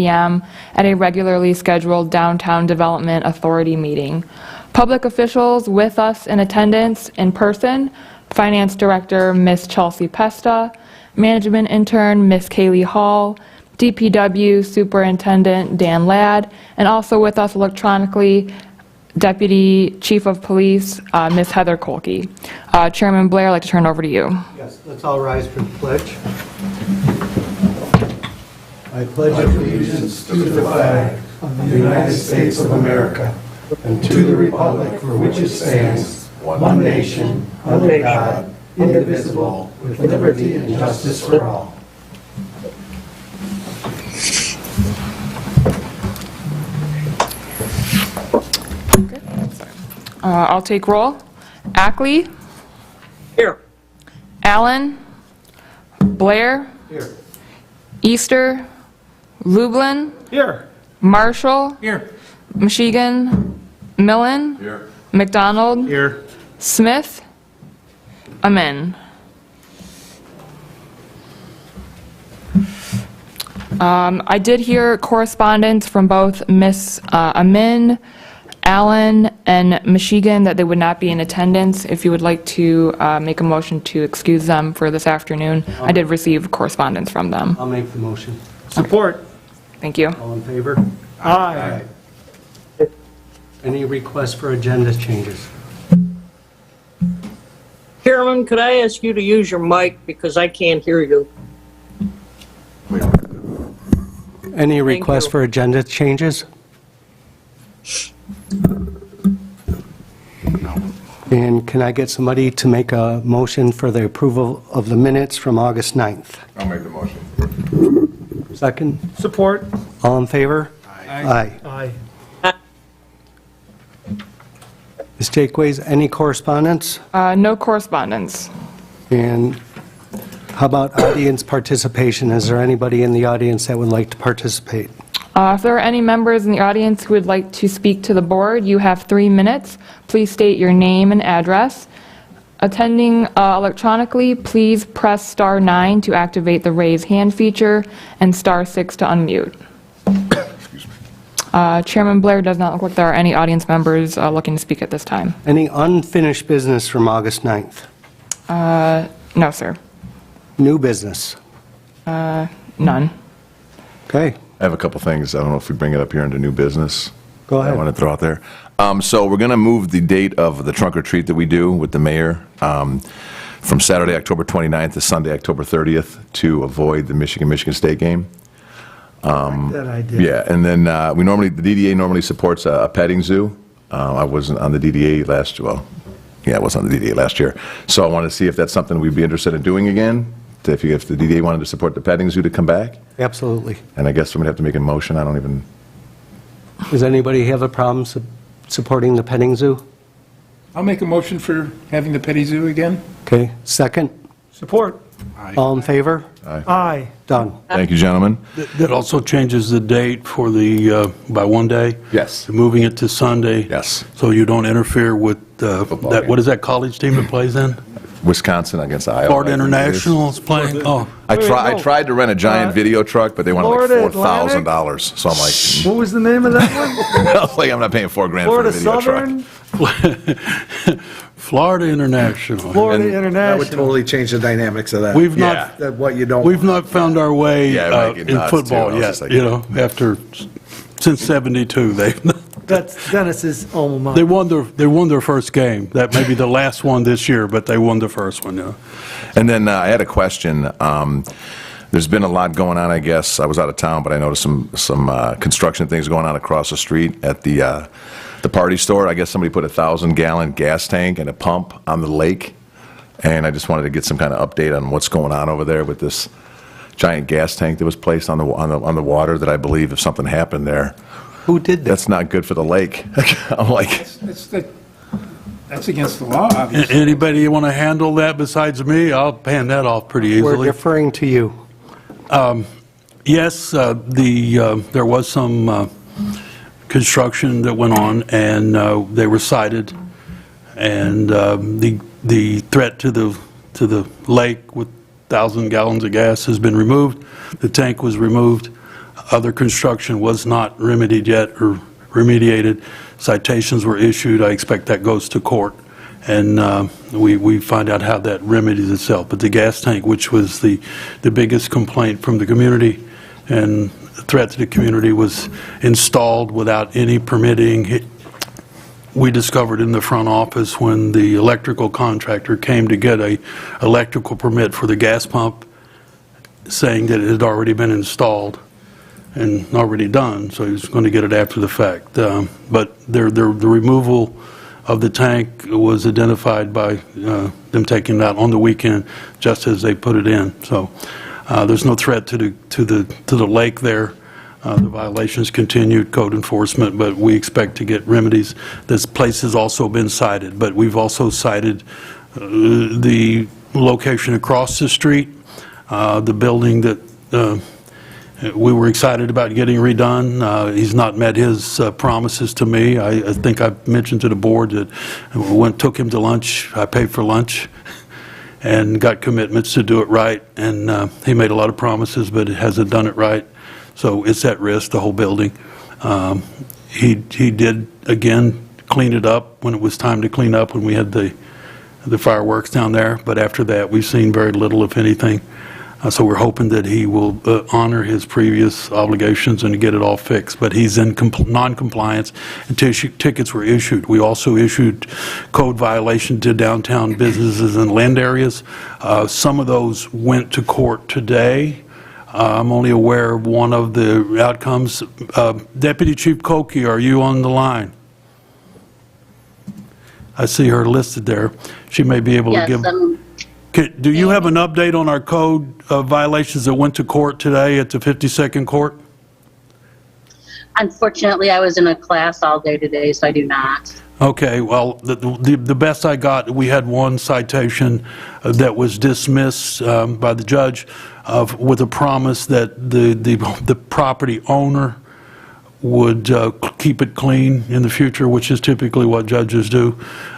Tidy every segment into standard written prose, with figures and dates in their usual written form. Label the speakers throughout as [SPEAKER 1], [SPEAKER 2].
[SPEAKER 1] p.m. at a regularly scheduled Downtown Development Authority meeting. Public officials with us in attendance in person: Finance Director Ms. Chelsea Pesta, Management Intern Ms. Kaylee Hall, DPW Superintendent Dan Ladd, and also with us electronically, Deputy Chief of Police Ms. Heather Kolke. Chairman Blair, I'd like to turn it over to you.
[SPEAKER 2] Yes, let's all rise for the pledge. I pledge allegiance to the flag of the United States of America and to the republic for which it stands, one nation, under God, indivisible, with liberty and justice for all.
[SPEAKER 1] I'll take roll. Ackley?
[SPEAKER 3] Here.
[SPEAKER 1] Allen? Blair?
[SPEAKER 2] Here.
[SPEAKER 1] Easter? Lublin?
[SPEAKER 3] Here.
[SPEAKER 1] Marshall?
[SPEAKER 3] Here.
[SPEAKER 1] Michigan? Millen?
[SPEAKER 3] Here.
[SPEAKER 1] McDonald?
[SPEAKER 3] Here.
[SPEAKER 1] Smith? Amen. I did hear correspondence from both Ms. Amin, Allen, and Michigan that they would not be in attendance. If you would like to make a motion to excuse them for this afternoon, I did receive correspondence from them.
[SPEAKER 2] I'll make the motion.
[SPEAKER 3] Support.
[SPEAKER 1] Thank you.
[SPEAKER 2] All in favor?
[SPEAKER 3] Aye.
[SPEAKER 2] Any requests for agenda changes?
[SPEAKER 4] Chairman, could I ask you to use your mic because I can't hear you?
[SPEAKER 2] Any requests for agenda changes? And can I get somebody to make a motion for the approval of the minutes from August 9th?
[SPEAKER 5] I'll make the motion.
[SPEAKER 2] Second?
[SPEAKER 3] Support.
[SPEAKER 2] All in favor?
[SPEAKER 3] Aye.
[SPEAKER 2] Aye.
[SPEAKER 4] Aye.
[SPEAKER 2] Ms. Jakeways, any correspondence?
[SPEAKER 1] No correspondence.
[SPEAKER 2] And how about audience participation? Is there anybody in the audience that would like to participate?
[SPEAKER 1] If there are any members in the audience who would like to speak to the board, you have 3 minutes. Please state your name and address. Attending electronically, please press star 9 to activate the raise hand feature and star 6 to unmute. Chairman Blair, does not look like there are any audience members looking to speak at this time.
[SPEAKER 2] Any unfinished business from August 9th?
[SPEAKER 1] No, sir.
[SPEAKER 2] New business?
[SPEAKER 1] None.
[SPEAKER 2] Okay,
[SPEAKER 5] I have a couple things. I don't know if we bring it up here under new business.
[SPEAKER 2] go
[SPEAKER 5] I
[SPEAKER 2] ahead.
[SPEAKER 5] want to throw out there. So we're going to move the date of the trunk or treat that we do with the mayor from Saturday, October 29th to Sunday, October 30th to avoid the Michigan State game.
[SPEAKER 3] That idea.
[SPEAKER 5] Yeah, and then the DDA normally supports a petting zoo. I wasn't on the DDA I was on the DDA last year. So I wanted to see if that's something we'd be interested in doing again, if the DDA wanted to support the petting zoo to come back.
[SPEAKER 2] Absolutely.
[SPEAKER 5] And I guess somebody have to make a motion. I don't even,
[SPEAKER 2] Does anybody have a problem supporting the petting zoo?
[SPEAKER 3] I'll make a motion for having the petty zoo again.
[SPEAKER 2] Okay, second?
[SPEAKER 3] Support.
[SPEAKER 2] All in favor?
[SPEAKER 3] Aye.
[SPEAKER 2] Done.
[SPEAKER 5] thank you, gentlemen.
[SPEAKER 6] That also changes the date for the, by one day?
[SPEAKER 5] Yes.
[SPEAKER 6] Moving it to Sunday?
[SPEAKER 5] Yes.
[SPEAKER 6] So you don't interfere with,
[SPEAKER 5] Football
[SPEAKER 6] that,
[SPEAKER 5] game.
[SPEAKER 6] what is that college team that plays in?
[SPEAKER 5] Wisconsin against Iowa.
[SPEAKER 6] Florida
[SPEAKER 5] I think it is.
[SPEAKER 6] International is playing? Oh,
[SPEAKER 5] I tried to rent a giant video truck, but they wanted like
[SPEAKER 3] Florida
[SPEAKER 5] $4,000. So I'm like,
[SPEAKER 3] What was the name of that one?
[SPEAKER 5] I was like, I'm not paying $4,000 for a
[SPEAKER 3] Florida
[SPEAKER 5] video
[SPEAKER 3] Southern?
[SPEAKER 5] truck.
[SPEAKER 6] Florida International.
[SPEAKER 3] Florida
[SPEAKER 5] And
[SPEAKER 7] That would
[SPEAKER 3] International.
[SPEAKER 7] totally change the dynamics of that.
[SPEAKER 6] We've
[SPEAKER 5] Yeah.
[SPEAKER 6] not,
[SPEAKER 7] That what you don't.
[SPEAKER 6] we've not found our way
[SPEAKER 5] Yeah, it might get
[SPEAKER 6] in
[SPEAKER 5] nuts, too. I
[SPEAKER 6] football
[SPEAKER 5] was
[SPEAKER 6] yet,
[SPEAKER 5] just like-
[SPEAKER 6] you know, since 72,
[SPEAKER 3] That's Dennis's alma
[SPEAKER 6] they
[SPEAKER 3] mater.
[SPEAKER 6] won their first game. That may be the last one this year, but they won the first one, yeah.
[SPEAKER 5] And then I had a question. There's been a lot going on, I guess. I was out of town, but I noticed some construction things going on across the street at the party store. I guess somebody put a 1,000-gallon gas tank and a pump on the lake, and I just wanted to get some kind of update on what's going on over there with this giant gas tank that was placed on the water. That I believe if something happened there,
[SPEAKER 2] Who did that?
[SPEAKER 5] that's not good for the lake. I'm like,
[SPEAKER 3] That's against the law, obviously.
[SPEAKER 6] Anybody want to handle that besides me? I'll hand that off pretty
[SPEAKER 2] We're
[SPEAKER 6] easily.
[SPEAKER 2] deferring to you.
[SPEAKER 6] Yes, there was some construction that went on, and they were cited, and the threat to the lake with 1,000 gallons of gas has been removed. The tank was removed. other construction was not remedied yet or remediated. Citations were issued. I expect that goes to court, and we find out how that remedies itself. But the gas tank, which was the biggest complaint from the community and threat to the community, was installed without any permitting. We discovered in the front office when the electrical contractor came to get a electrical permit for the gas pump, saying that it had already been installed and already done, so he was going to get it after the fact. But the removal of the tank was identified by them taking it out on the weekend, just as they put it in. So there's no threat to the lake there. The violations continued, code enforcement, but we expect to get remedies. This place has also been cited, but we've also cited the location across the street, the building that we were excited about getting redone. He's not met his promises to me. I think I mentioned to the board that took him to lunch. I paid for lunch and got commitments to do it right, and he made a lot of promises, but hasn't done it right. So it's at risk, the whole building. He did, again, clean it up when it was time to clean up, when we had the fireworks down there. But after that, we've seen very little, if anything. So we're hoping that he will honor his previous obligations and get it all fixed. But he's in non-compliance, and tickets were issued. We also issued code violation to downtown businesses and land areas. Some of those went to court today. I'm only aware of one of the outcomes. Deputy Chief Koki, are you on the line? I see her listed there. She may be able to give... Do you have an update on our code violations that went to court today at the 52nd Court?
[SPEAKER 8] Unfortunately, I was in a class all day today, so I do not.
[SPEAKER 6] Okay, well, the best I got, we had one citation that was dismissed by the judge with a promise that the property owner would keep it clean in the future, which is typically what judges do.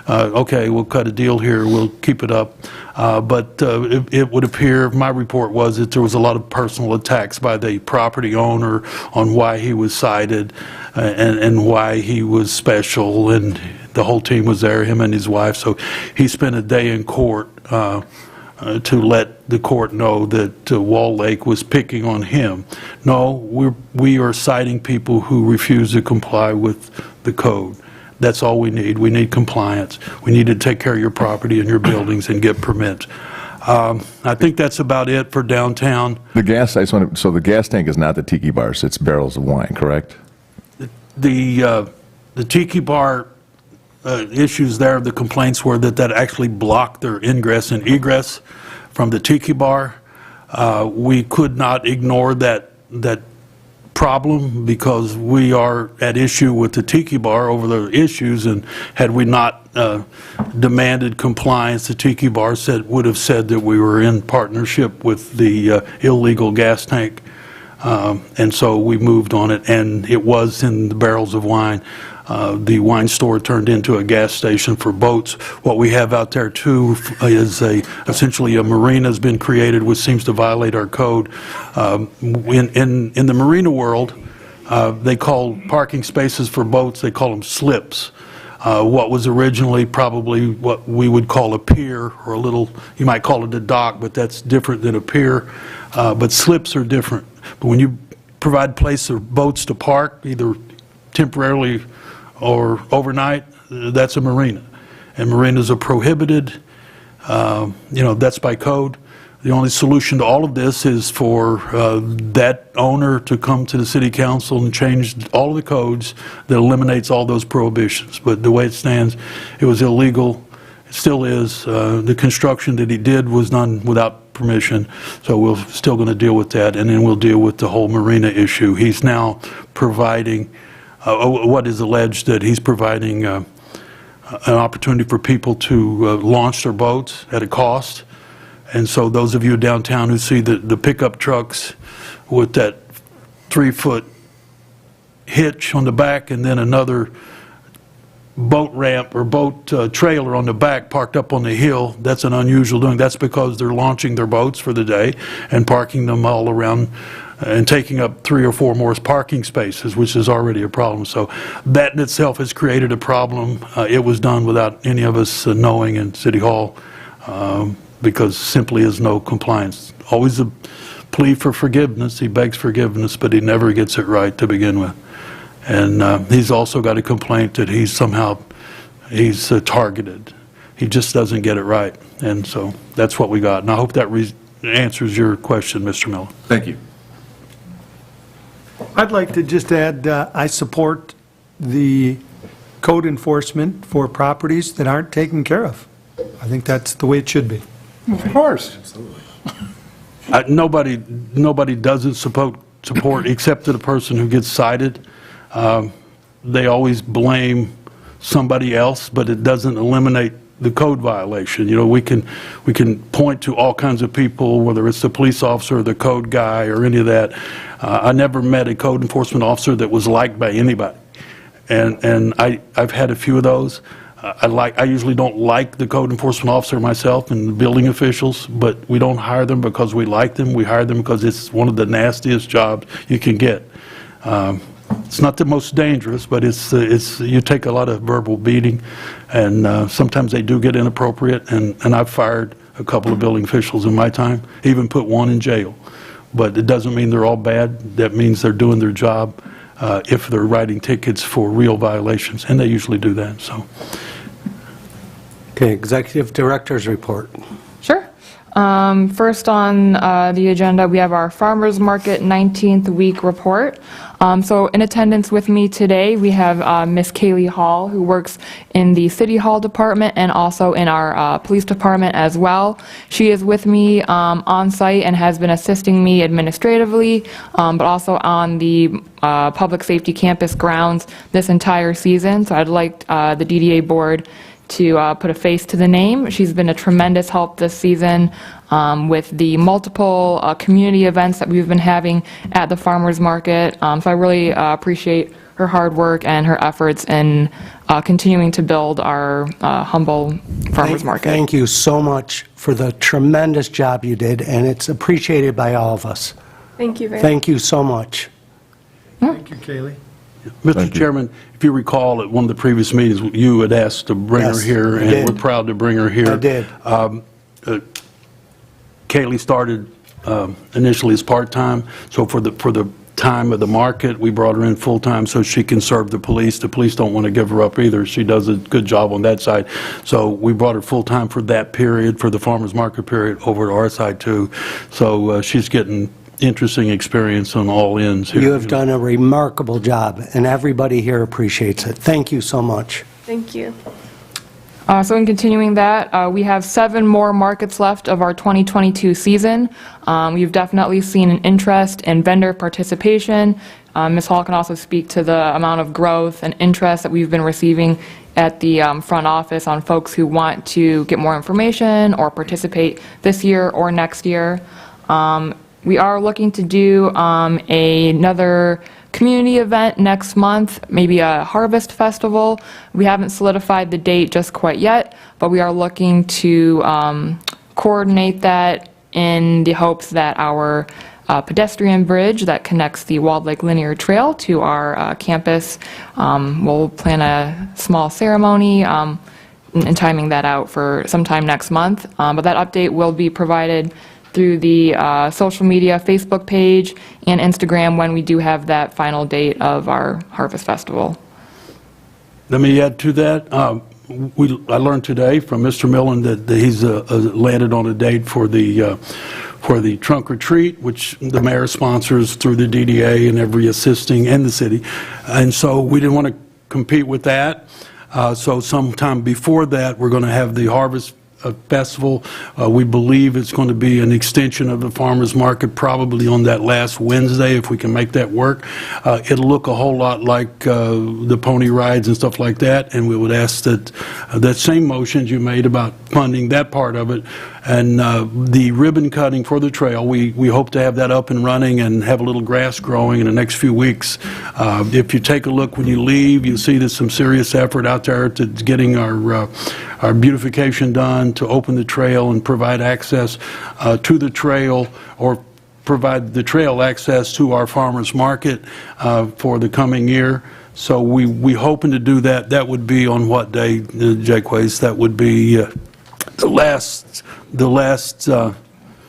[SPEAKER 6] Okay, we'll cut a deal here, we'll keep it up. But it would appear, my report was that there was a lot of personal attacks by the property owner on why he was cited and why he was special, and the whole team was there, him and his wife. So he spent a day in court to let the court know that Wall Lake was picking on him. No, we are citing people who refuse to comply with the code. That's all we need. We need compliance. We need to take care of your property and your buildings and get permits. I think that's about it for downtown.
[SPEAKER 5] The gas, I just want to, so the gas tank is not the tiki bars, it's barrels of wine, correct?
[SPEAKER 6] The tiki bar issues there, the complaints were that actually blocked their ingress and egress from the tiki bar. We could not ignore that problem because we are at issue with the tiki bar over the issues, and had we not demanded compliance, the tiki bar would have said that we were in partnership with the illegal gas tank. And so we moved on it, and it was in the barrels of wine. The wine store turned into a gas station for boats. What we have out there too is essentially a marina has been created, which seems to violate our code. In the marina world, they call parking spaces for boats, they call them slips. What was originally probably what we would call a pier, or a little, you might call it a dock, but that's different than a pier. But slips are different. But when you provide place for boats to park, either temporarily or overnight, that's a marina. And marinas are prohibited. That's by code. The only solution to all of this is for that owner to come to the city council and change all of the codes that eliminates all those prohibitions. But the way it stands, it was illegal. It still is. The construction that he did was done without permission, so we're still going to deal with that, and then we'll deal with the whole marina issue. He's now providing what is alleged that he's providing an opportunity for people to launch their boats at a cost. And so those of you downtown who see the pickup trucks with that 3-foot hitch on the back and then another boat ramp or boat trailer on the back parked up on the hill, that's an unusual doing. That's because they're launching their boats for the day and parking them all around and taking up 3 or 4 more parking spaces, which is already a problem. So that in itself has created a problem. It was done without any of us knowing in City Hall, because simply is no compliance. Always a plea for forgiveness. He begs forgiveness, but he never gets it right to begin with. And he's also got a complaint that he's targeted. He just doesn't get it right. And so that's what we got. And I hope that answers your question, Mr. Miller.
[SPEAKER 5] Thank you.
[SPEAKER 2] I'd like to just add, I support the code enforcement for properties that aren't taken care of. I think that's the way it should be.
[SPEAKER 3] Of course.
[SPEAKER 6] Nobody doesn't support except to the person who gets cited. They always blame somebody else, but it doesn't eliminate the code violation. You know, we can point to all kinds of people, whether it's the police officer or the code guy or any of that. I never met a code enforcement officer that was liked by anybody, and I've had a few of those. I usually don't like the code enforcement officer myself and the building officials, but we don't hire them because we like them. We hire them because it's one of the nastiest jobs you can get. It's not the most dangerous, but it's you take a lot of verbal beating, and sometimes they do get inappropriate, and I've fired a couple of building officials in my time, even put one in jail. But it doesn't mean they're all bad. That means they're doing their job if they're writing tickets for real violations, and they usually do that. So.
[SPEAKER 9] Okay, Executive Director's report.
[SPEAKER 1] Sure. First on the agenda, we have our Farmers Market 19th week report. So in attendance with me today, we have Miss Kaylee Hall, who works in the City Hall department and also in our police department as well. She is with me on site and has been assisting me administratively, but also on the public safety campus grounds this entire season. So I'd like the DDA board to put a face to the name. She's been a tremendous help this season with the multiple community events that we've been having at the farmers market. So I really appreciate her hard work and her efforts in continuing to build our humble farmers market.
[SPEAKER 9] Thank you so much for the tremendous job you did, and it's appreciated by all of us.
[SPEAKER 10] Thank you very much.
[SPEAKER 9] Thank you so much.
[SPEAKER 2] Thank you, Kaylee.
[SPEAKER 6] Mr. Chairman, if you recall, at one of the previous meetings, you had asked to bring her
[SPEAKER 9] Yes,
[SPEAKER 6] here,
[SPEAKER 9] I
[SPEAKER 6] and
[SPEAKER 9] did.
[SPEAKER 6] we're proud to bring her here.
[SPEAKER 9] I did.
[SPEAKER 6] Kaylee started initially as part-time, so for the time of the market, we brought her in full-time so she can serve the police. The police don't want to give her up either. She does a good job on that side. So we brought her full-time for that period, for the farmers market period, over to our side too. So she's getting interesting experience on all ends here.
[SPEAKER 9] You have done a remarkable job, and everybody here appreciates it. Thank you so much.
[SPEAKER 10] Thank you.
[SPEAKER 1] So in continuing that, we have 7 more markets left of our 2022 season. We've definitely seen an interest in vendor participation. Ms. Hall can also speak to the amount of growth and interest that we've been receiving at the front office on folks who want to get more information or participate this year or next year. We are looking to do another community event next month, maybe a harvest festival. We haven't solidified the date just quite yet, but we are looking to coordinate that in the hopes that our pedestrian bridge that connects the Walled Lake Linear Trail to our campus, we'll plan a small ceremony and timing that out for sometime next month. But that update will be provided through the social media, Facebook page, and Instagram when we do have that final date of our Harvest Festival.
[SPEAKER 6] Let me add to that. I learned today from Mr. Millen that he's landed on a date for the trunk or treat, which the mayor sponsors through the DDA and every assisting in the city. And so we didn't want to compete with that. So sometime before that, we're going to have the Harvest Festival. We believe it's going to be an extension of the farmers market, probably on that last Wednesday, if we can make that work. It'll look a whole lot like the pony rides and stuff like that, and we would ask that that same motions you made about funding that part of it, and the ribbon cutting for the trail, we hope to have that up and running and have a little grass growing in the next few weeks. If you take a look when you leave, you'll see there's some serious effort out there to getting our beautification done, to open the trail and provide access to the trail, or provide the trail access to our farmers market for the coming year. So we hoping to do that. That would be on what day, Jaquays? That would be the last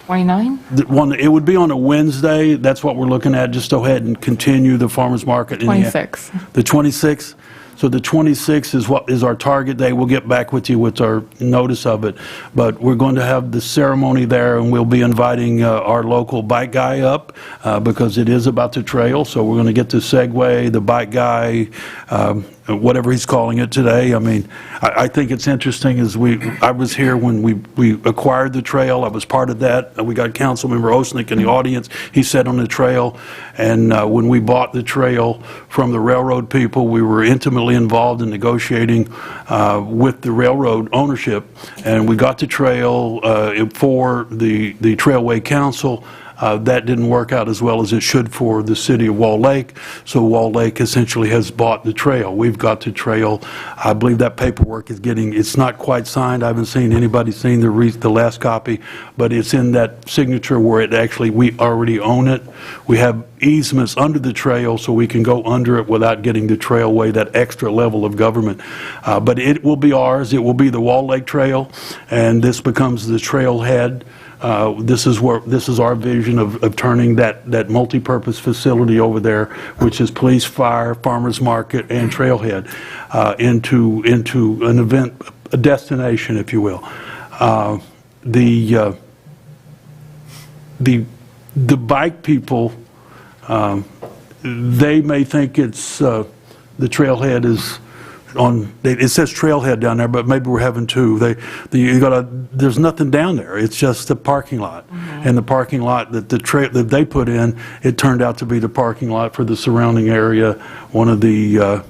[SPEAKER 1] 29?
[SPEAKER 6] it would be on a Wednesday. That's what we're looking at. Just go ahead and continue the farmers market.
[SPEAKER 1] 26.
[SPEAKER 6] The 26th. So the 26th is what is our target day. We'll get back with you with our notice of it. But we're going to have the ceremony there, and we'll be inviting our local bike guy up because it is about the trail. So we're going to get the Segway, the bike guy, whatever he's calling it today. I mean, I think it's interesting I was here when we acquired the trail. I was part of that. We got Councilmember Osnick in the audience. He sat on the trail. And when we bought the trail from the railroad people, we were intimately involved in negotiating with the railroad ownership. And we got the trail for the Trailway Council. That didn't work out as well as it should for the city of Wall Lake. So Wall Lake essentially has bought the trail. We've got the trail. I believe that paperwork is it's not quite signed. I haven't seen anybody seen the last copy, but it's in that signature where we already own it. We have easements under the trail so we can go under it without getting the trailway, that extra level of government. But it will be ours. It will be the Wall Lake Trail, and this becomes the trailhead. This is our vision of turning that multi-purpose facility over there, which is police, fire, farmers market, and trailhead, into an event, a destination, if you will. The bike people, they may think it's the trailhead is it says trailhead down there, but maybe we're having two. There's nothing down there. It's just a parking lot. And the parking lot that that they put in, it turned out to be the parking lot for the surrounding area. One of the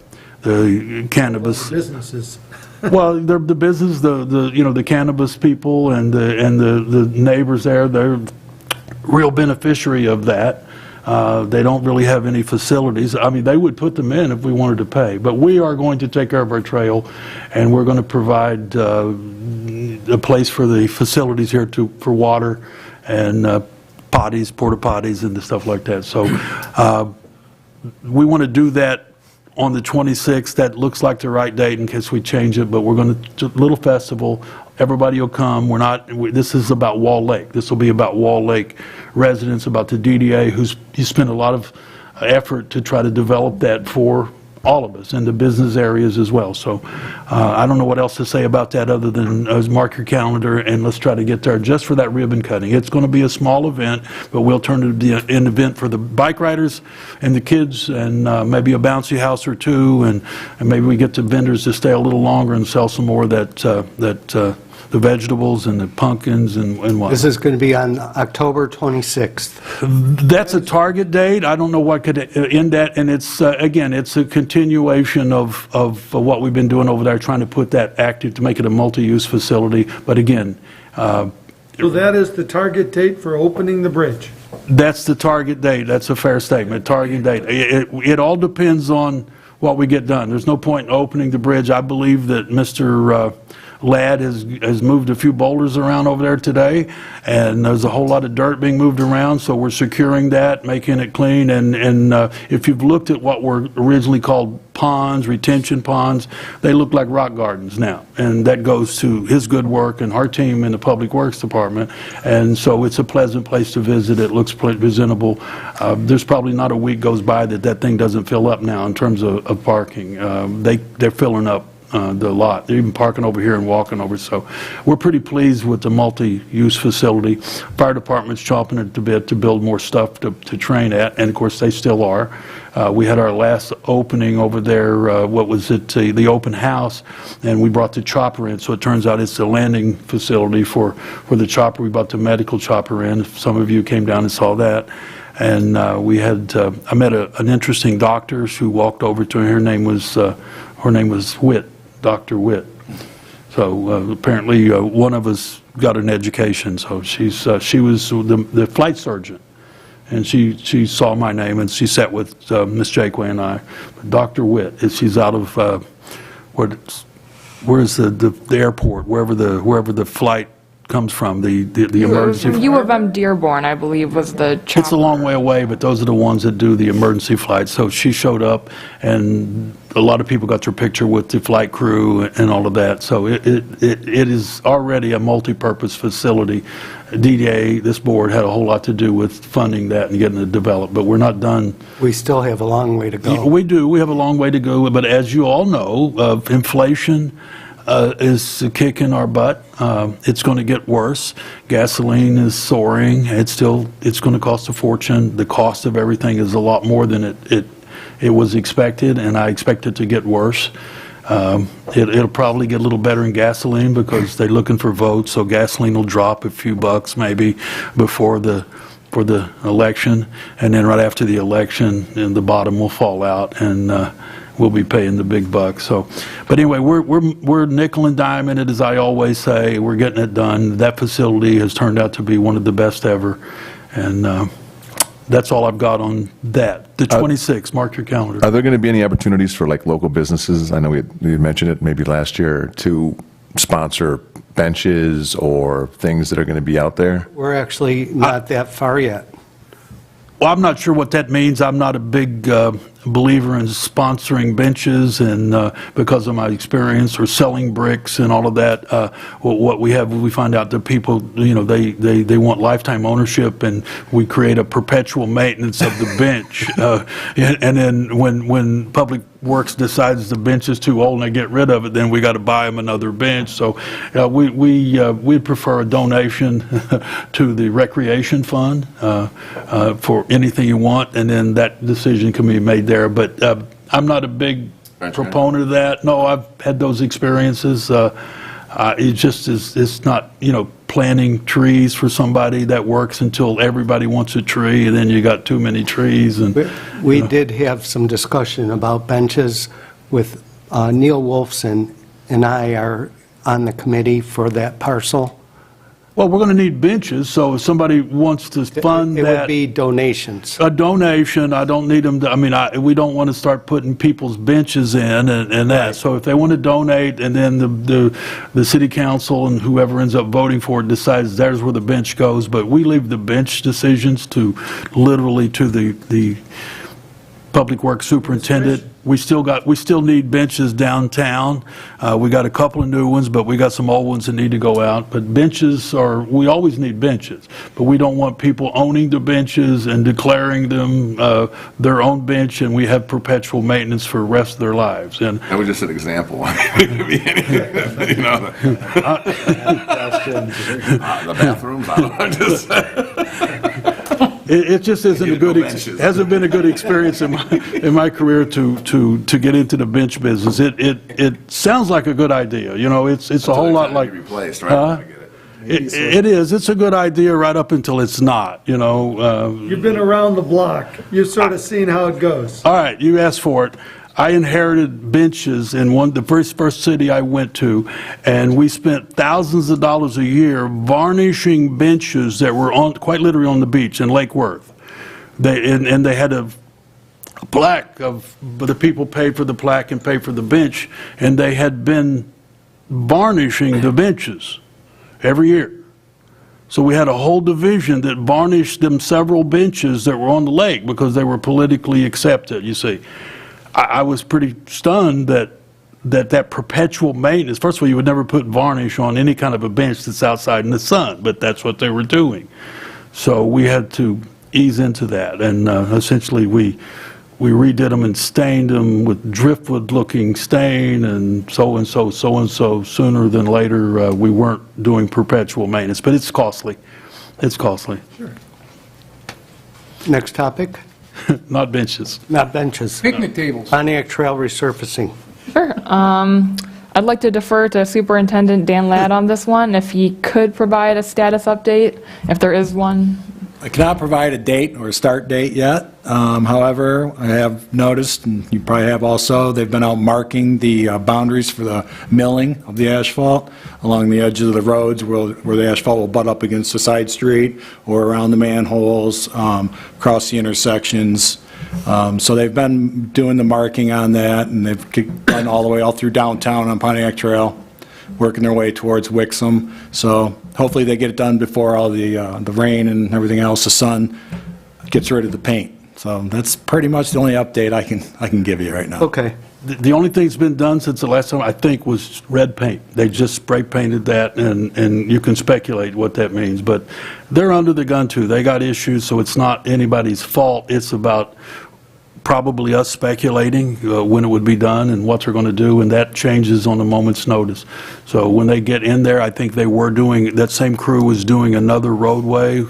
[SPEAKER 6] cannabis
[SPEAKER 7] Businesses.
[SPEAKER 6] well, the business, the cannabis people and the neighbors there, they're real beneficiary of that. They don't really have any facilities. I mean, they would put them in if we wanted to pay. But we are going to take care of our trail, and we're going to provide a place for the facilities here for water and potties, porta potties, and stuff like that. So we want to do that on the 26th. That looks like the right date in case we change it, but we're going to little festival. Everybody will come. This is about Wall Lake. This will be about Wall Lake residents, about the DDA, who's spent a lot of effort to try to develop that for all of us, and the business areas as well. So I don't know what else to say about that other than mark your calendar and let's try to get there just for that ribbon cutting. It's going to be a small event, but we'll turn it to an event for the bike riders and the kids, and maybe a bouncy house or two, and maybe we get the vendors to stay a little longer and sell some more the vegetables and the pumpkins and what.
[SPEAKER 9] This is going to be on October 26th.
[SPEAKER 6] That's a target date. I don't know what could end that, and it's again, it's a continuation of what we've been doing over there, trying to put that active to make it a multi-use facility. But again,
[SPEAKER 2] So that is the target date for opening the bridge?
[SPEAKER 6] that's the target date. That's a fair statement. Target date. It all depends on what we get done. There's no point in opening the bridge. I believe that Mr. Ladd has moved a few boulders around over there today, and there's a whole lot of dirt being moved around, so we're securing that, making it clean, and if you've looked at what were originally called ponds, retention ponds, they look like rock gardens now, and that goes to his good work and our team in the Public Works Department, and so it's a pleasant place to visit. It looks presentable. There's probably not a week goes by that thing doesn't fill up now in terms of parking. They're filling up the lot. They're even parking over here and walking over. So we're pretty pleased with the multi-use facility. Fire department's chomping at the bit to build more stuff to train at, and of course they still are. We had our last opening over there, what was it, the open house, and we brought the chopper in. So it turns out it's the landing facility for the chopper. We brought the medical chopper in. Some of you came down and saw that. And we had, I met an interesting doctor who walked over to her. Her name was Witt. Dr. Witt. So apparently one of us got an education. So she was the flight surgeon, and she saw my name and she sat with Miss Jakeway and I. Dr. Witt, she's out of where's the airport, wherever the flight comes from, the emergency.
[SPEAKER 1] U of M Dearborn, I believe, was the chopper.
[SPEAKER 6] It's a long way away, but those are the ones that do the emergency flights. So she showed up, and a lot of people got their picture with the flight crew and all of that. So it is already a multi-purpose facility. DDA, this board, had a whole lot to do with funding that and getting it developed, but we're not done.
[SPEAKER 9] We still have a long way to go.
[SPEAKER 6] We do. We have a long way to go, but as you all know, inflation is kicking our butt. It's going to get worse. Gasoline is soaring. It's going to cost a fortune. The cost of everything is a lot more than it was expected, and I expect it to get worse. It'll probably get a little better in gasoline because they're looking for votes, so gasoline will drop a few bucks maybe for the election, and then right after the election, and the bottom will fall out, and we'll be paying the big bucks. So, but anyway, we're nickel and diming it, as I always say. We're getting it done. That facility has turned out to be one of the best ever, and that's all I've got on that. The 26th, mark your calendar.
[SPEAKER 5] Are there going to be any opportunities for like local businesses? I know we had mentioned it maybe last year, to sponsor benches or things that are going to be out there?
[SPEAKER 9] We're actually not that far yet.
[SPEAKER 6] Well, I'm not sure what that means. I'm not a big believer in sponsoring benches, and because of my experience, or selling bricks and all of that. What we have, we find out that people, they want lifetime ownership, and we create a perpetual maintenance of the bench. And then when Public Works decides the bench is too old and they get rid of it, then we got to buy them another bench. So we prefer a donation to the recreation fund for anything you want, and then that decision can be made there. But I'm not a big proponent of that. No, I've had those experiences. It just is, it's not, planting trees for somebody that works until everybody wants a tree, and then you got too many trees. And
[SPEAKER 9] We did have some discussion about benches with Neil Wolfson, and I are on the committee for that parcel.
[SPEAKER 6] Well, we're going to need benches, so if somebody wants to fund
[SPEAKER 9] It
[SPEAKER 6] that.
[SPEAKER 9] would be donations.
[SPEAKER 6] A donation, I don't need them to, we don't want to start putting people's benches in and that. So if they want to donate, and then the city council and whoever ends up voting for it decides there's where the bench goes, but we leave the bench decisions to the Public Works Superintendent. We still need benches downtown. We got a couple of new ones, but we got some old ones that need to go out. But we always need benches, but we don't want people owning the benches and declaring them their own bench, and we have perpetual maintenance for the rest of their lives. And
[SPEAKER 5] That was just an example. It could be anything, the bathrooms, I don't know, just
[SPEAKER 6] it just hasn't been a good experience in my career to get into the bench business. It sounds like a good idea. It's a whole lot like.
[SPEAKER 5] Replaced, right? I get it.
[SPEAKER 6] It is. It's a good idea right up until it's not.
[SPEAKER 2] You've been around the block. You've sort of seen how it goes.
[SPEAKER 6] All right, you asked for it. I inherited benches in the first city I went to, and we spent thousands of dollars a year varnishing benches that were quite literally on the beach in Lake Worth. They had a plaque but the people paid for the plaque and paid for the bench, and they had been varnishing the benches every year. So we had a whole division that varnished them several benches that were on the lake because they were politically accepted, you see. I was pretty stunned that perpetual maintenance, first of all, you would never put varnish on any kind of a bench that's outside in the sun, but that's what they were doing. So we had to ease into that, and essentially we redid them and stained them with driftwood-looking stain, and so. Sooner than later, we weren't doing perpetual maintenance, but it's costly. It's costly.
[SPEAKER 2] Sure.
[SPEAKER 9] Next topic?
[SPEAKER 6] Not benches.
[SPEAKER 9] Not benches.
[SPEAKER 3] Picnic tables.
[SPEAKER 9] Pontiac Trail resurfacing.
[SPEAKER 1] Sure. I'd like to defer to Superintendent Dan Ladd on this one, if he could provide a status update, if there is one.
[SPEAKER 10] I cannot provide a date or a start date yet. However, I have noticed, and you probably have also, they've been out marking the boundaries for the milling of the asphalt along the edges of the roads where the asphalt will butt up against the side street or around the manholes, across the intersections. So they've been doing the marking on that, and they've gone all the way all through downtown on Pontiac Trail. working their way towards Wixom. So hopefully they get it done before all the rain and everything else, the sun, gets rid of the paint. So that's pretty much the only update I can give you right now.
[SPEAKER 9] Okay.
[SPEAKER 6] The only thing that's been done since the last time, I think, was red paint. They just spray painted that, and you can speculate what that means. But they're under the gun, too. They got issues, so it's not anybody's fault. It's about probably us speculating when it would be done and what they're going to do, and that changes on a moment's notice. So when they get in there, I think they were doing, that same crew was doing another roadway.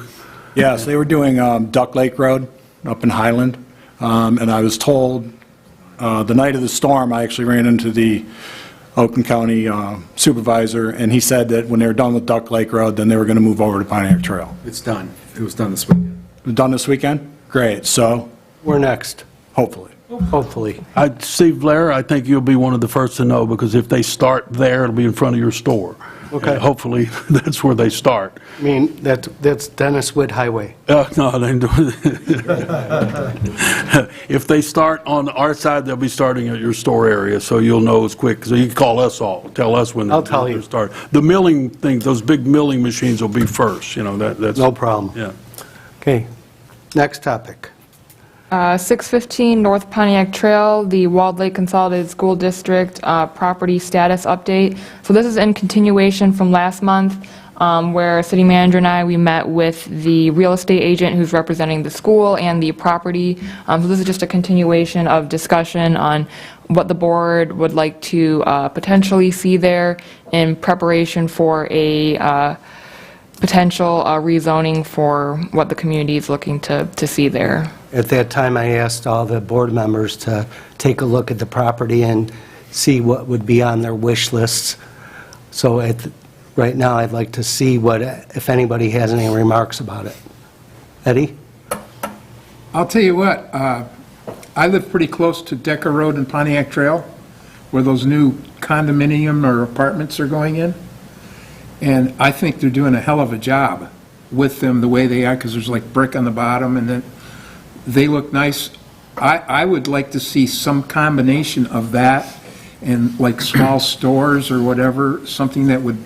[SPEAKER 10] Yes, they were doing Duck Lake Road up in Highland, and I was told the night of the storm, I actually ran into the Oakland County supervisor, and he said that when they were done with Duck Lake Road, then they were going to move over to Pontiac Trail.
[SPEAKER 7] It's done. It was done this weekend.
[SPEAKER 10] It was done this weekend? Great, so
[SPEAKER 9] We're next,
[SPEAKER 10] hopefully.
[SPEAKER 9] hopefully.
[SPEAKER 6] Steve Blair, I think you'll be one of the first to know, because if they start there, it'll be in front of your store.
[SPEAKER 9] Okay.
[SPEAKER 6] Hopefully, that's where they start.
[SPEAKER 9] I mean, that's Dennis Wood Highway.
[SPEAKER 6] No, they ain't doing If they start on our side, they'll be starting at your store area, so you'll know as quick. So you can call us all, tell us when
[SPEAKER 9] I'll tell
[SPEAKER 6] they're
[SPEAKER 9] you.
[SPEAKER 6] start. The milling things, those big milling machines will be first, that's.
[SPEAKER 9] No problem.
[SPEAKER 6] Yeah.
[SPEAKER 9] Okay, next topic.
[SPEAKER 1] 615 North Pontiac Trail, the Walled Lake Consolidated School District property status update. So this is in continuation from last month, where city manager and I, we met with the real estate agent who's representing the school and the property. So this is just a continuation of discussion on what the board would like to potentially see there in preparation for a potential rezoning for what the community is looking to see there.
[SPEAKER 9] At that time, I asked all the board members to take a look at the property and see what would be on their wish lists. So right now, I'd like to see if anybody has any remarks about it. Eddie?
[SPEAKER 3] I'll tell you what, I live pretty close to Decker Road and Pontiac Trail, where those new condominium or apartments are going in. And I think they're doing a hell of a job with them the way they are, because there's like brick on the bottom, and then they look nice. I would like to see some combination of that and like small stores or whatever, something that would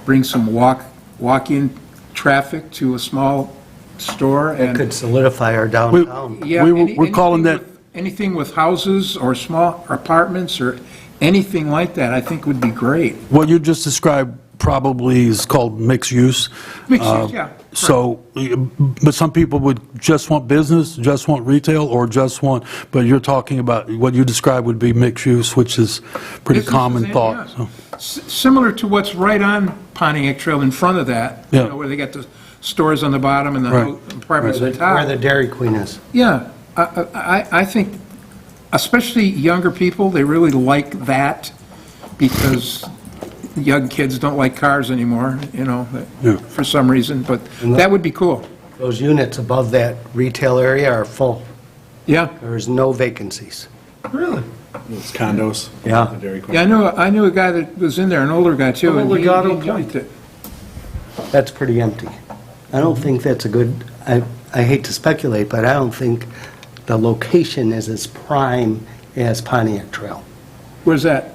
[SPEAKER 3] bring some walk-in traffic to a small store.
[SPEAKER 9] It could solidify our downtown.
[SPEAKER 3] Yeah,
[SPEAKER 6] we're calling that.
[SPEAKER 3] Anything with houses or small apartments or anything like that, I think would be great.
[SPEAKER 6] What you just described probably is called mixed use.
[SPEAKER 3] Mixed use, yeah.
[SPEAKER 6] So, but some people would just want business, just want retail, or just want, but you're talking about, what you described would be mixed use, which is pretty
[SPEAKER 3] Businesses
[SPEAKER 6] common
[SPEAKER 3] and-
[SPEAKER 6] thought.
[SPEAKER 3] yeah.
[SPEAKER 6] So.
[SPEAKER 3] Similar to what's right on Pontiac Trail in front of that,
[SPEAKER 6] Yeah.
[SPEAKER 3] where they got the stores on the bottom and the
[SPEAKER 6] Right.
[SPEAKER 3] apartments on
[SPEAKER 9] Where
[SPEAKER 3] top.
[SPEAKER 9] the Dairy Queen is.
[SPEAKER 3] Yeah, I think, especially younger people, they really like that, because young kids don't like cars anymore,
[SPEAKER 6] Yeah.
[SPEAKER 3] for some reason, but that would be cool.
[SPEAKER 9] Those units above that retail area are full.
[SPEAKER 3] Yeah,
[SPEAKER 9] There is no vacancies.
[SPEAKER 3] really?
[SPEAKER 7] It's condos.
[SPEAKER 9] Yeah.
[SPEAKER 7] The Dairy Queen.
[SPEAKER 3] Yeah, I knew a guy that was in there, an older guy too, and he
[SPEAKER 2] Legato
[SPEAKER 3] enjoyed it.
[SPEAKER 9] That's pretty empty. I don't think that's a good, I hate to speculate, but I don't think the location is as prime as Pontiac Trail.
[SPEAKER 3] Where's that?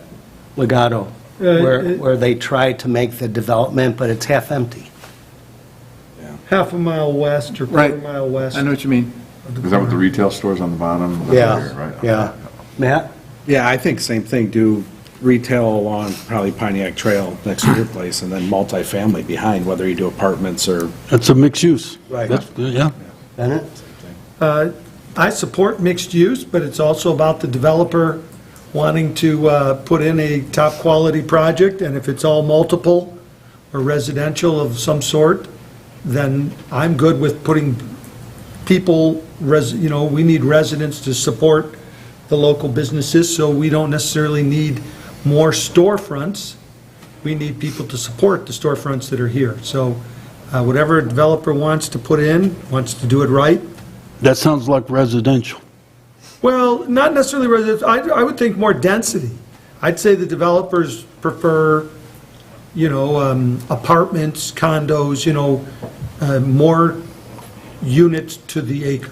[SPEAKER 9] Legato, where they tried to make the development, but it's half empty.
[SPEAKER 2] Half a mile west or
[SPEAKER 3] Right.
[SPEAKER 2] quarter mile west.
[SPEAKER 3] I know what you mean.
[SPEAKER 5] Is that with the retail stores on the bottom?
[SPEAKER 9] Yeah, yeah. Matt?
[SPEAKER 7] Yeah, I think same thing. Do retail along probably Pontiac Trail next to your place, and then multifamily behind, whether you do apartments or.
[SPEAKER 6] It's a mixed use.
[SPEAKER 9] Right.
[SPEAKER 6] That's, yeah.
[SPEAKER 9] Bennett?
[SPEAKER 2] I support mixed use, but it's also about the developer wanting to put in a top-quality project, and if it's all multiple or residential of some sort, then I'm good with putting people, we need residents to support the local businesses, so we don't necessarily need more storefronts. We need people to support the storefronts that are here. So whatever a developer wants to put in, wants to do it right.
[SPEAKER 6] That sounds like residential.
[SPEAKER 2] Well, not necessarily residential. I would think more density. I'd say the developers prefer, apartments, condos, more units to the acre.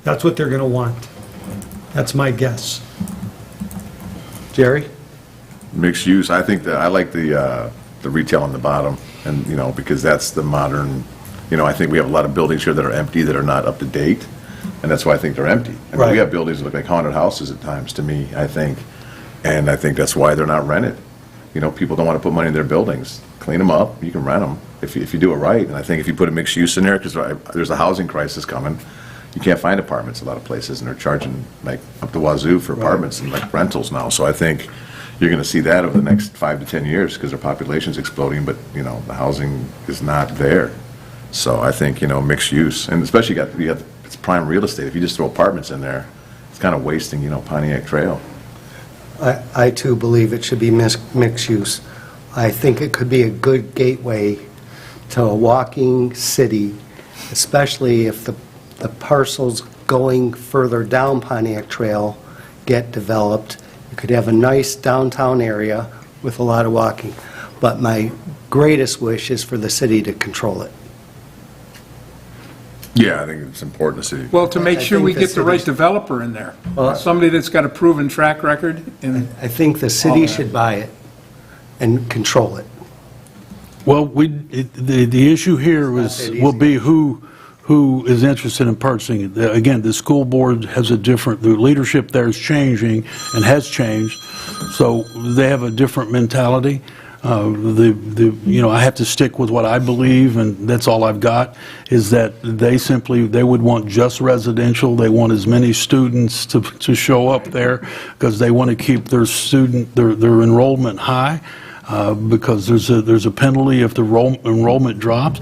[SPEAKER 2] That's what they're going to want. That's my guess.
[SPEAKER 9] Jerry?
[SPEAKER 5] mixed use, I think that, I like the retail on the bottom, and, because that's the modern, I think we have a lot of buildings here that are empty, that are not up to date, and that's why I think they're empty. I mean,
[SPEAKER 9] Right.
[SPEAKER 5] we have buildings that look like haunted houses at times, to me, I think, and I think that's why they're not rented. People don't want to put money in their buildings. Clean them up, you can rent them, if you do it right, and I think if you put a mixed use in there, because there's a housing crisis coming, you can't find apartments a lot of places, and they're charging like up the wazoo for apartments and like rentals now, so I think you're going to see that over the next 5 to 10 years, because their population's exploding, but, the housing is not there. So I think, mixed use, and especially you got it's prime real estate. If you just throw apartments in there, it's kind of wasting, Pontiac Trail.
[SPEAKER 9] I too believe it should be mixed use. I think it could be a good gateway to a walking city, especially if the parcels going further down Pontiac Trail get developed. You could have a nice downtown area with a lot of walking. But my greatest wish is for the city to control it.
[SPEAKER 5] Yeah, I think it's important to see.
[SPEAKER 3] Well, to make
[SPEAKER 9] I
[SPEAKER 3] sure
[SPEAKER 9] think
[SPEAKER 3] we
[SPEAKER 9] the
[SPEAKER 3] get the right
[SPEAKER 9] city's-
[SPEAKER 3] developer in there,
[SPEAKER 9] Well-
[SPEAKER 3] somebody that's got a proven track record, and
[SPEAKER 9] I think the city should buy it and control it.
[SPEAKER 6] Well, the issue here will be who is interested in purchasing it. Again, the school board has the leadership there is changing and has changed, so they have a different mentality. I have to stick with what I believe, and that's all I've got, is that they would want just residential. They want as many students to show up there, because they want to keep their enrollment high. Because there's a penalty if the enrollment drops.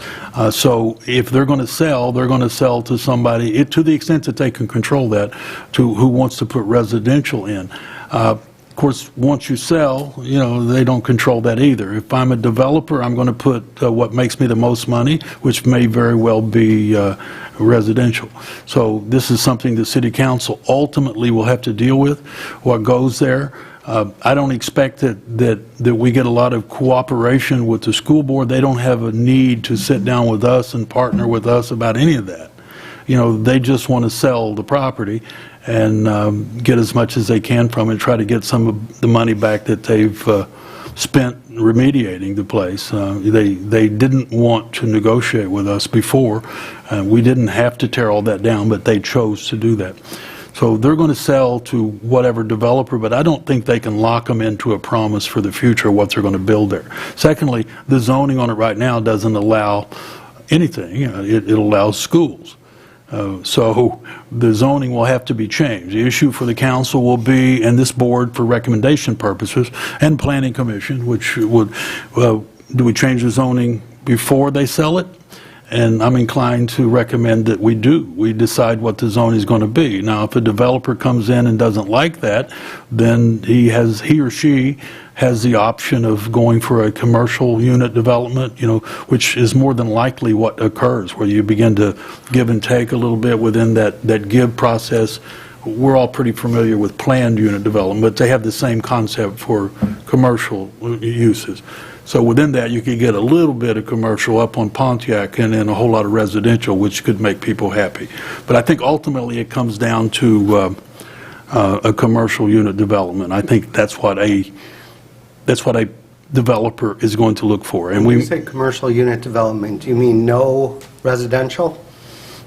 [SPEAKER 6] So if they're going to sell to somebody, to the extent that they can control that, who wants to put residential in. Of course, once you sell, they don't control that either. If I'm a developer, I'm going to put what makes me the most money, which may very well be residential. So this is something the city council ultimately will have to deal with, what goes there. I don't expect that we get a lot of cooperation with the school board. They don't have a need to sit down with us and partner with us about any of that. They just want to sell the property and get as much as they can from it, try to get some of the money back that they've spent remediating the place. They didn't want to negotiate with us before. We didn't have to tear all that down, but they chose to do that. So they're going to sell to whatever developer, but I don't think they can lock them into a promise for the future of what they're going to build there. Secondly, the zoning on it right now doesn't allow anything. It allows schools. So the zoning will have to be changed. The issue for the council will be, and this board for recommendation purposes, and planning commission, which would, do we change the zoning before they sell it? And I'm inclined to recommend that we do. We decide what the zone is going to be. Now, if a developer comes in and doesn't like that, then he or she has the option of going for a commercial unit development, which is more than likely what occurs, where you begin to give and take a little bit within that give process. We're all pretty familiar with planned unit development, but they have the same concept for commercial uses. So within that, you could get a little bit of commercial up on Pontiac and then a whole lot of residential, which could make people happy. But I think ultimately it comes down to a commercial unit development. I think that's what a developer is going to look for. And
[SPEAKER 9] When you say commercial unit development, do you mean no residential?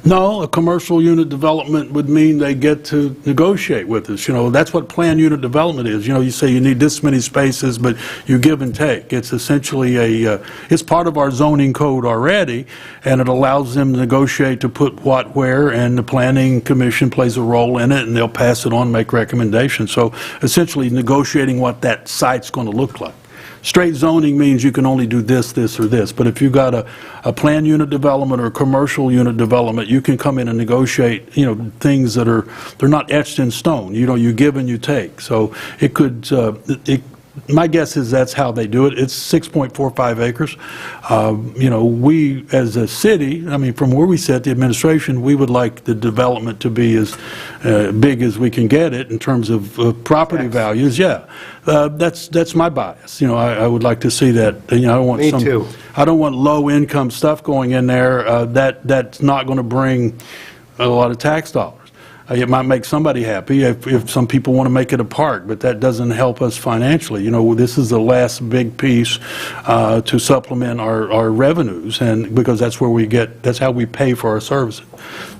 [SPEAKER 6] No, a commercial unit development would mean they get to negotiate with us. That's what planned unit development is. You say you need this many spaces, but you give and take. It's essentially it's part of our zoning code already, and it allows them to negotiate to put what where, and the planning commission plays a role in it, and they'll pass it on, make recommendations. So essentially negotiating what that site's going to look like. Straight zoning means you can only do this, this, or this. But if you've got a planned unit development or a commercial unit development, you can come in and negotiate, things that they're not etched in stone. You give and you take. So it could, my guess is that's how they do it. It's 6.45 acres. We, as a city, from where we sit, the administration, we would like the development to be as big as we can get it in terms of property values. Yeah, that's my bias. I would like to see that. I don't want
[SPEAKER 9] Me too.
[SPEAKER 6] I don't want low-income stuff going in there. That's not going to bring a lot of tax dollars. It might make somebody happy if some people want to make it a park, but that doesn't help us financially. You know, this is the last big piece to supplement our revenues, and because that's where that's how we pay for our services.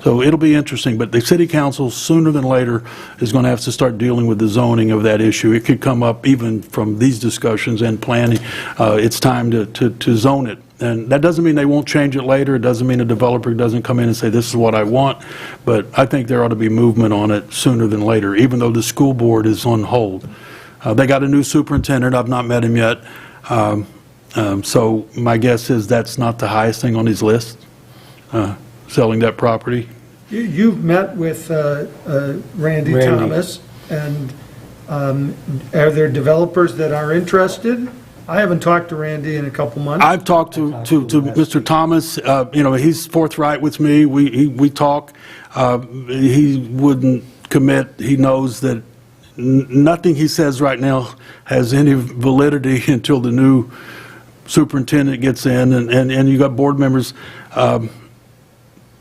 [SPEAKER 6] So it'll be interesting, but the city council, sooner than later, is going to have to start dealing with the zoning of that issue. It could come up even from these discussions and planning. It's time to zone it. And that doesn't mean they won't change it later. It doesn't mean a developer doesn't come in and say, this is what I want. But I think there ought to be movement on it sooner than later, even though the school board is on hold. They got a new superintendent. I've not met him yet. So my guess is that's not the highest thing on his list, selling that property.
[SPEAKER 2] You've met with Randy Thomas, and are there developers that are interested? I haven't talked to Randy in a couple months.
[SPEAKER 6] I've talked to Mr. Thomas. You know, he's forthright with me. We talk. He wouldn't commit. He knows that nothing he says right now has any validity until the new superintendent gets in, and you got board members.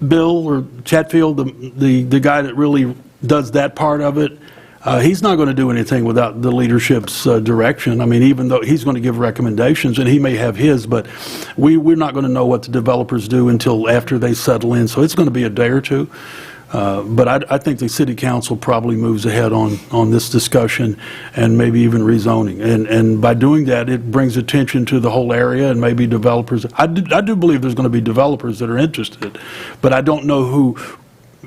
[SPEAKER 6] Bill or Chatfield, the guy that really does that part of it, he's not going to do anything without the leadership's direction. I mean, even though he's going to give recommendations, and he may have his, but we're not going to know what the developers do until after they settle in. So it's going to be a day or two. But I think the city council probably moves ahead on this discussion and maybe even rezoning. And by doing that, it brings attention to the whole area and maybe developers. I do believe there's going to be developers that are interested, but I don't know who.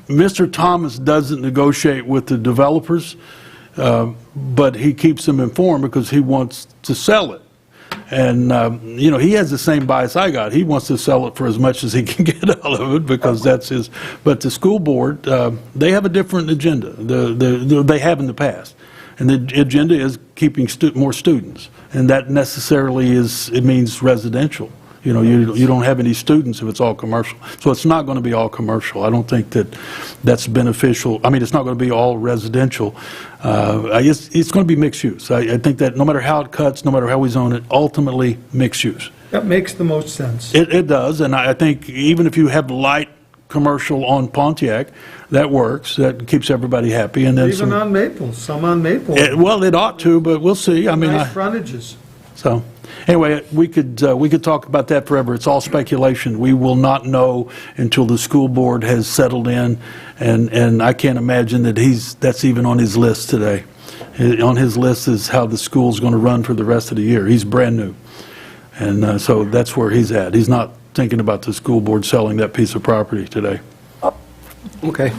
[SPEAKER 6] Mr. Thomas doesn't negotiate with the developers, but he keeps them informed because he wants to sell it. And, you know, he has the same bias I got. He wants to sell it for as much as he can get out of it because that's his. But the school board, they have a different agenda. They have in the past. And the agenda is keeping more students. And that necessarily it means residential. You know, you don't have any students if it's all commercial. So it's not going to be all commercial. I don't think that's beneficial. I mean, it's not going to be all residential. It's going to be mixed use. I think that no matter how it cuts, no matter how we zone it, ultimately mixed use.
[SPEAKER 2] That makes the most sense.
[SPEAKER 6] It does, and I think even if you have light commercial on Pontiac, that works. That keeps everybody happy. And then
[SPEAKER 2] even on Maple, some on Maple.
[SPEAKER 6] Well, it ought to, but we'll see. I mean,
[SPEAKER 2] nice frontages.
[SPEAKER 6] So, anyway, we could talk about that forever. It's all speculation. We will not know until the school board has settled in, and I can't imagine that that's even on his list today. On his list is how the school's going to run for the rest of the year. He's brand new, and so that's where he's at. He's not thinking about the school board selling that piece of property today.
[SPEAKER 9] Okay.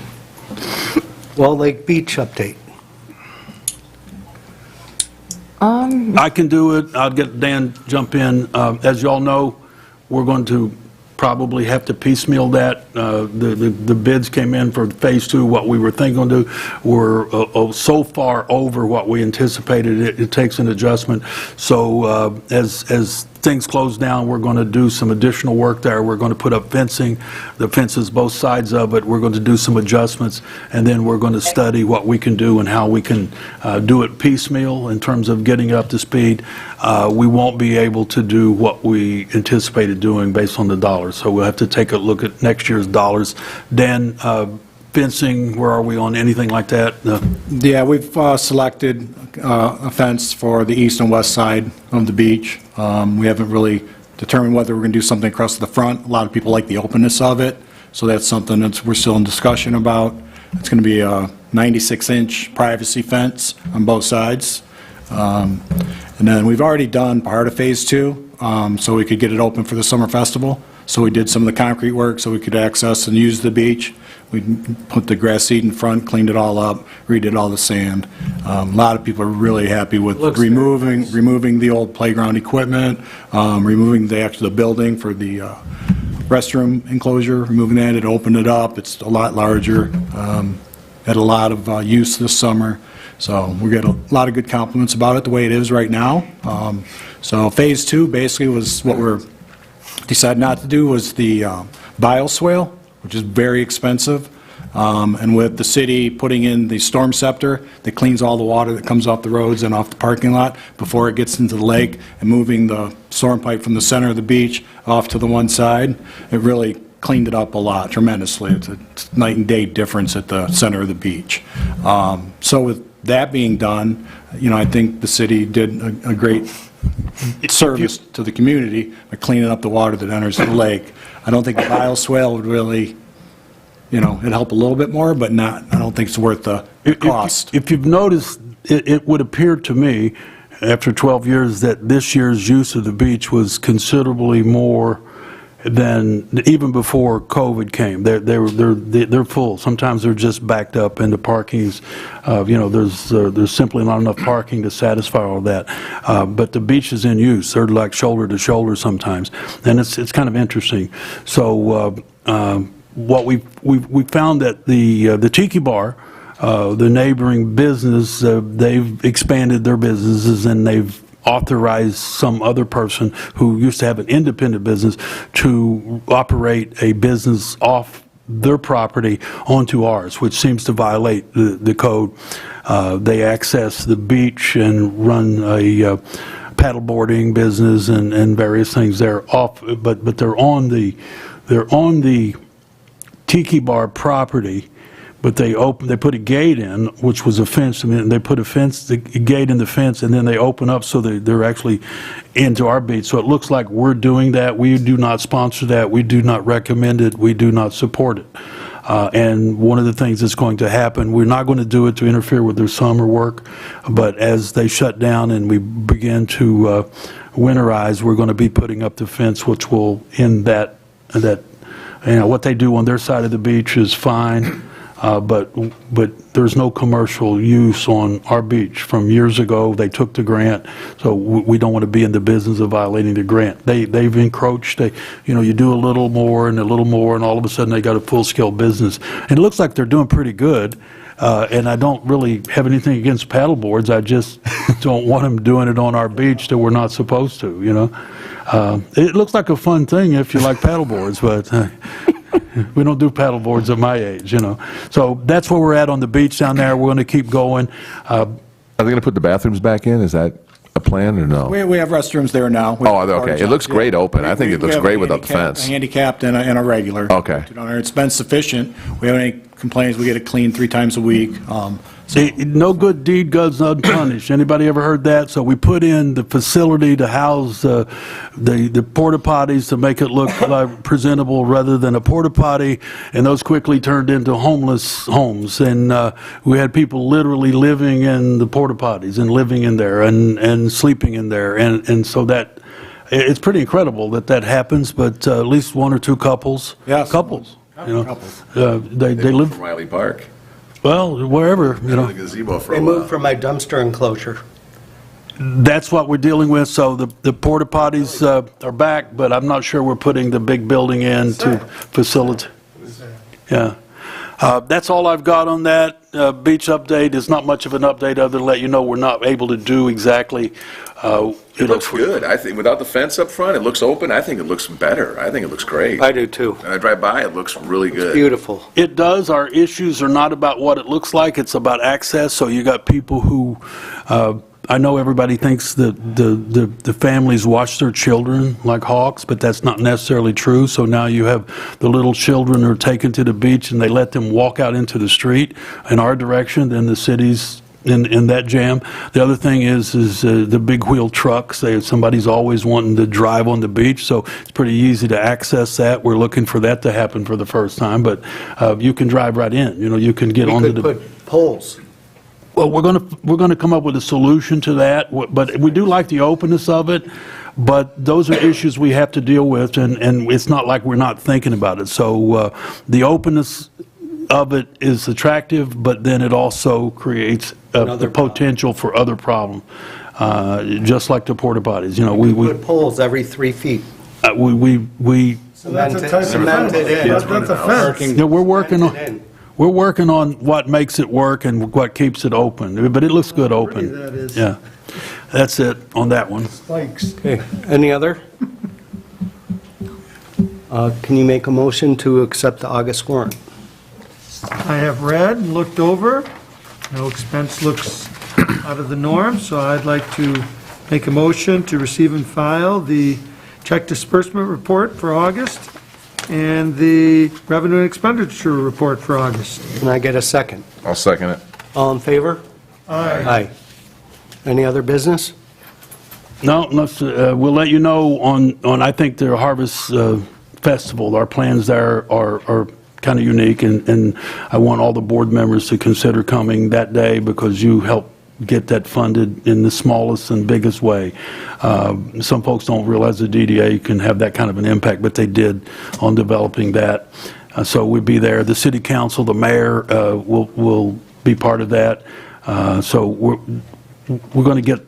[SPEAKER 9] Wall Lake Beach update.
[SPEAKER 6] I can do it. I'll get Dan jump in. As you all know, we're going to probably have to piecemeal that. The bids came in for Phase 2. What we were thinking to do were so far over what we anticipated. It takes an adjustment. So as things close down, we're going to do some additional work there. We're going to put up fencing, the fences both sides of it. We're going to do some adjustments, and then we're going to study what we can do and how we can do it piecemeal in terms of getting up to speed. We won't be able to do what we anticipated doing based on the dollars, so we'll have to take a look at next year's dollars. Dan, fencing, where are we on anything like that?
[SPEAKER 10] Yeah, we've selected a fence for the east and west side of the beach. We haven't really determined whether we're going to do something across the front. A lot of people like the openness of it, so that's something that we're still in discussion about. It's going to be a 96-inch privacy fence on both sides. And then we've already done part of Phase 2, so we could get it open for the summer festival. So we did some of the concrete work so we could access and use the beach. We put the grass seed in front, cleaned it all up, redid all the sand. A lot of people are really happy with removing the old playground equipment, removing the building for the restroom enclosure, removing that. It opened it up. It's a lot larger. Had a lot of use this summer. So we get a lot of good compliments about it the way it is right now. So Phase 2 basically was what we're decided not to do was the bioswale, which is very expensive. And with the city putting in the storm scepter that cleans all the water that comes off the roads and off the parking lot before it gets into the lake, and moving the storm pipe from the center of the beach off to the one side, it really cleaned it up a lot, tremendously. It's a night and day difference at the center of the beach. So with that being done, I think the city did a great service to the community by cleaning up the water that enters the lake. I don't think a bioswale would really, it'd help a little bit more, but not, I don't think it's worth the cost.
[SPEAKER 6] If you've noticed, it would appear to me, after 12 years, that this year's use of the beach was considerably more than even before COVID came. They're full. Sometimes they're just backed up, and the parking's, there's simply not enough parking to satisfy all that. But the beach is in use. They're like shoulder to shoulder sometimes, and it's kind of interesting. So what we found that the Tiki Bar, the neighboring business, they've expanded their businesses, and they've authorized some other person who used to have an independent business to operate a business off their property onto ours, which seems to violate the code. They access the beach and run a paddleboarding business and various things. They're off, but they're on the Tiki Bar property. But they put a gate in, which was a fence, and they put a gate in the fence, and then they open up so they're actually into our beach. So it looks like we're doing that. We do not sponsor that. We do not recommend it. We do not support it. And one of the things that's going to happen, we're not going to do it to interfere with their summer work, but as they shut down and we begin to winterize, we're going to be putting up the fence, which will end that. What they do on their side of the beach is fine. But there's no commercial use on our beach. From years ago, they took the grant, so we don't want to be in the business of violating the grant. They've encroached. You do a little more, and all of a sudden they got a full-scale business. And it looks like they're doing pretty good. And I don't really have anything against paddle boards. I just don't want them doing it on our beach that we're not supposed to. It looks like a fun thing if you like paddle boards, but. We don't do paddle boards at my age, So that's where we're at on the beach down there. We're going to keep going.
[SPEAKER 5] Are they going to put the bathrooms back in? Is that a plan or no?
[SPEAKER 10] We have restrooms there now.
[SPEAKER 5] Oh, are they? Okay. It looks great open. I think it looks great without the fence.
[SPEAKER 10] A handicapped and a regular.
[SPEAKER 5] Okay.
[SPEAKER 10] It's been sufficient. We haven't any complaints. We get it cleaned 3 times a week.
[SPEAKER 6] No good deed goes unpunished. Anybody ever heard that? So we put in the facility to house the porta potties to make it look like presentable rather than a porta potty, and those quickly turned into homeless homes. And we had people literally living in the porta potties and living in there and sleeping in there, and so that. It's pretty incredible that happens, but at least 1 or 2 couples.
[SPEAKER 10] Yes.
[SPEAKER 6] Couples.
[SPEAKER 10] Couples.
[SPEAKER 6] They live.
[SPEAKER 5] From Riley Park.
[SPEAKER 6] Well, wherever,
[SPEAKER 5] The gazebo for
[SPEAKER 9] They
[SPEAKER 5] a while.
[SPEAKER 9] moved from my dumpster enclosure.
[SPEAKER 6] That's what we're dealing with. So the porta potties are back, but I'm not sure we're putting the big building in to facilitate. Yeah. That's all I've got on that. Beach update is not much of an update other than let you know we're not able to do exactly.
[SPEAKER 5] It looks good. I think without the fence up front, it looks open. I think it looks better. I think it looks great.
[SPEAKER 9] I do too.
[SPEAKER 5] And I drive by, it looks really good.
[SPEAKER 9] Beautiful.
[SPEAKER 6] It does. Our issues are not about what it looks like. It's about access. So you got people who, I know everybody thinks that the families watch their children like hawks, but that's not necessarily true. So now you have the little children are taken to the beach and they let them walk out into the street in our direction, then the city's in that jam. The other thing is the big wheel trucks. Somebody's always wanting to drive on the beach, so it's pretty easy to access that. We're looking for that to happen for the first time, but you can drive right in. You can get onto the.
[SPEAKER 9] We could put poles.
[SPEAKER 6] Well, we're going to come up with a solution to that, but we do like the openness of it. But those are issues we have to deal with, and it's not like we're not thinking about it. So the openness of it is attractive, but then it also creates the potential for other problems, just like the porta potties.
[SPEAKER 9] We put poles every 3 feet.
[SPEAKER 6] We
[SPEAKER 9] Cemented in.
[SPEAKER 2] That's a fence.
[SPEAKER 6] yeah, we're working on what makes it work and what keeps it open, but it looks good open.
[SPEAKER 2] that is.
[SPEAKER 6] Yeah, that's it on that one.
[SPEAKER 2] Spikes.
[SPEAKER 9] Okay, any other? Can you make a motion to accept the August warrant?
[SPEAKER 2] I have read and looked over. No expense looks out of the norm, so I'd like to make a motion to receive and file the check disbursement report for August and the revenue and expenditure report for August.
[SPEAKER 9] Can I get a second?
[SPEAKER 5] I'll second it.
[SPEAKER 9] All in favor?
[SPEAKER 2] Aye.
[SPEAKER 9] Aye. Any other business?
[SPEAKER 6] No, we'll let you know on I think, the Harvest Festival. Our plans there are kind of unique, and I want all the board members to consider coming that day because you help get that funded in the smallest and biggest way. Some folks don't realize the DDA can have that kind of an impact, but they did on developing that. So we'll be there. The city council, the mayor will be part of that. So we're going to get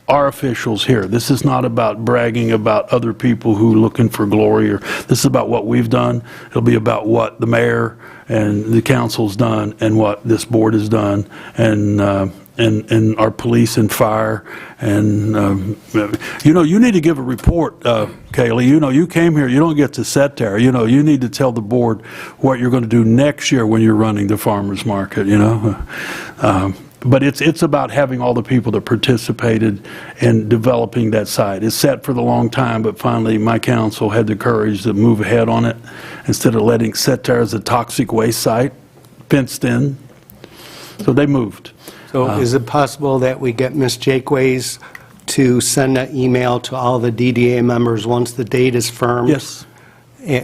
[SPEAKER 6] our officials here. This is not about bragging about other people who are looking for glory, or this is about what we've done. It'll be about what the mayor and the council's done and what this board has done, and our police and fire. And, you need to give a report, Kaylee. You came here, you don't get to sit there. You need to tell the board what you're going to do next year when you're running the farmer's market, But it's about having all the people that participated in developing that site. It's set for the long time, but finally my council had the courage to move ahead on it instead of letting it sit there as a toxic waste site, fenced in. So they moved.
[SPEAKER 9] So is it possible that we get Ms. Jakeways to send an email to all the DDA members once the date is firm?
[SPEAKER 6] Yes.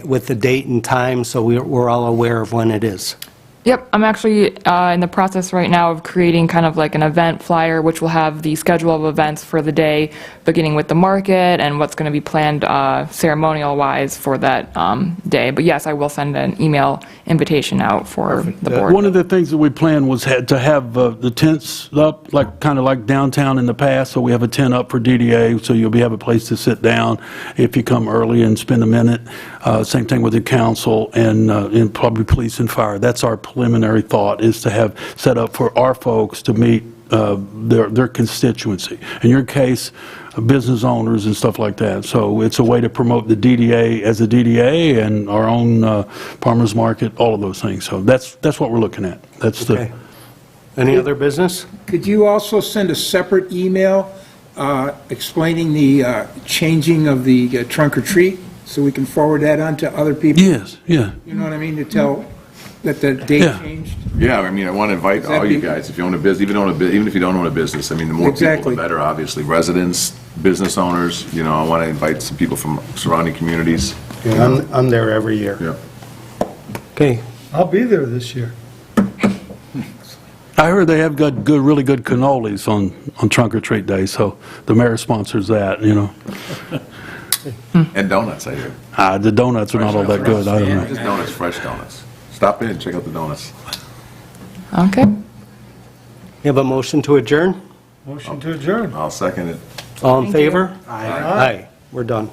[SPEAKER 9] With the date and time, so we're all aware of when it is?
[SPEAKER 1] Yep, I'm actually in the process right now of creating kind of like an event flyer, which will have the schedule of events for the day, beginning with the market and what's going to be planned ceremonial-wise for that day. But yes, I will send an email invitation out for the board.
[SPEAKER 6] One of the things that we planned was to have the tents up, kind of like downtown in the past. So we have a tent up for DDA, so you'll have a place to sit down if you come early and spend a minute. Same thing with the council and probably police and fire. That's our preliminary thought, is to have set up for our folks to meet their constituency. In your case, business owners and stuff like that. So it's a way to promote the DDA as a DDA and our own farmers market, all of those things. So that's what we're looking at. That's
[SPEAKER 9] Okay. Any other business?
[SPEAKER 3] Could you also send a separate email explaining the changing of the trunk or treat, so we can forward that on to other people?
[SPEAKER 6] Yes, yeah.
[SPEAKER 3] You know what I mean, to tell that the date
[SPEAKER 6] Yeah.
[SPEAKER 3] changed?
[SPEAKER 5] Yeah, I mean, I want to invite all you guys, if you own a business, even if you don't own a business, I mean, the more people,
[SPEAKER 3] Exactly.
[SPEAKER 5] the better, obviously. Residents, business owners, I want to invite some people from surrounding communities.
[SPEAKER 9] Yeah, I'm there every year.
[SPEAKER 5] Yeah.
[SPEAKER 9] Okay.
[SPEAKER 2] I'll be there this year.
[SPEAKER 6] I heard they have got really good cannolis on Trunk or Treat Day, so the mayor sponsors that,
[SPEAKER 5] And donuts, I hear.
[SPEAKER 6] The donuts are not all that good, I don't know.
[SPEAKER 5] Just donuts, fresh donuts. Stop in, check out the donuts.
[SPEAKER 1] Okay.
[SPEAKER 9] You have a motion to adjourn?
[SPEAKER 2] Motion to adjourn.
[SPEAKER 5] I'll second it.
[SPEAKER 9] All in
[SPEAKER 1] Thank you.
[SPEAKER 9] favor? Aye. We're done.